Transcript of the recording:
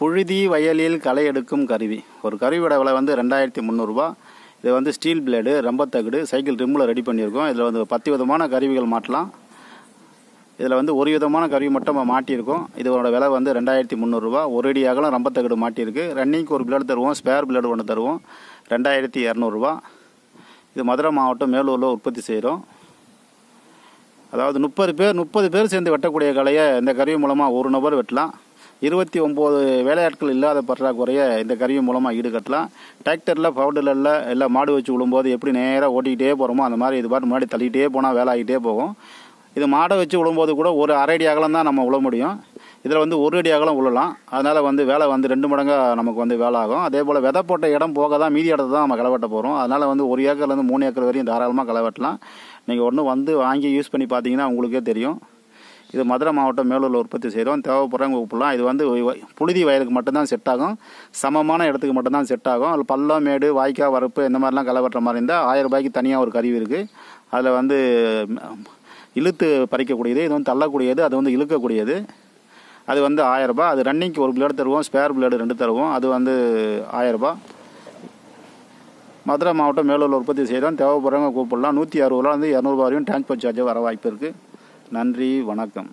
புழுதி வயலில் களை எடுக்கும் கருவி. ஒரு கருவியோட விலை வந்து 2300 ரூபா. இது வந்து ஸ்டீல் பிளேடு, ரம்பத்தகடு, சைக்கிள் ரிம்மில் ரெடி பண்ணியிருக்கோம். இதில் வந்து 10 விதமான கருவிகள் மாட்டலாம். இதில் வந்து ஒரு விதமான கருவி மட்டும் மாட்டியிருக்கோம். இதோட விலை வந்து 2300 ரூபா. ஒரு அடி அகலம் ரம்பத்தகடு மாட்டியிருக்கு. ரன்னிங்க்கு ஒரு பிளேடு தருவோம், ஸ்பேர் பிளேடு ஒன்று தருவோம். 2200 ரூபா. இது மதுரை மாவட்டம் மேலூரில் உற்பத்தி செய்கிறோம். அதாவது 30 பேர் சேர்ந்து வெட்டக்கூடிய கலையை இந்த கருவி மூலமாக ஒரு நபர் வெட்டலாம். 29 வேலையாட்கள் இல்லாத பற்றாக்குறைய இந்த கருவி மூலமாக ஈடுகட்டலாம். டிராக்டரில், பவுடரில் எல்லாம் மாடு வச்சு விழும்போது எப்படி நேராக ஓட்டிக்கிட்டே போகிறோமோ அந்த மாதிரி இது பாட்டு முன்னாடி தள்ளிக்கிட்டே போனால் வேலை ஆகிட்டே போகும். இது மாடை வச்சு விழும்போது கூட ஒரு அரை அடி அகலம் தான் நம்ம விழ முடியும். இதில் வந்து ஒரு அடி அகலம் விழலாம். அதனால் வந்து வேலை வந்து 2 மடங்காக நமக்கு வந்து வேலை ஆகும். அதே போல் விதை போட்ட இடம் போக தான் மீதி இடத்த தான் நம்ம களை வெட்ட போகிறோம். அதனால் வந்து 1 ஏக்கர்லேருந்து 3 ஏக்கர் வரையும் தாராளமாக களை வெட்டலாம். நீங்கள் ஒன்று வந்து வாங்கி யூஸ் பண்ணி பார்த்தீங்கன்னா உங்களுக்கே தெரியும். இது மதுரை மாவட்டம் மேலூரில் உற்பத்தி செய்கிறோம். தேவைப்படுறவங்க கூப்பிடலாம். இது வந்து புழுதி வயலுக்கு மட்டும்தான் செட் ஆகும். சமமான இடத்துக்கு மட்டும்தான் செட் ஆகும். அதில் பள்ளம், மேடு, வாய்க்கால், வரப்பு இந்த மாதிரிலாம் களை வெட்டுற மாதிரி இருந்தால் 1000 ரூபாய்க்கு தனியாக ஒரு கருவி இருக்குது. அதில் வந்து இழுத்து பறிக்கக்கூடியது, இது வந்து தள்ளக்கூடியது, அது வந்து இழுக்கக்கூடியது. அது வந்து 1000 ரூபாய். அது ரன்னிங்க்கு ஒரு பிளேடு தருவோம், ஸ்பேர் பிளேடு 2 தருவோம். அது வந்து 1000 ரூபாய். மதுரை மாவட்டம் மேலூரில் உற்பத்தி செய்கிறோம். தேவைப்படுறவங்க கூப்பிடலாம். 160 ரூபாலேருந்து 200 ரூபா வரையும் டிரான்ஸ்போர்ட் சார்ஜ் வர வாய்ப்பு இருக்குது. நன்றி, வணக்கம்.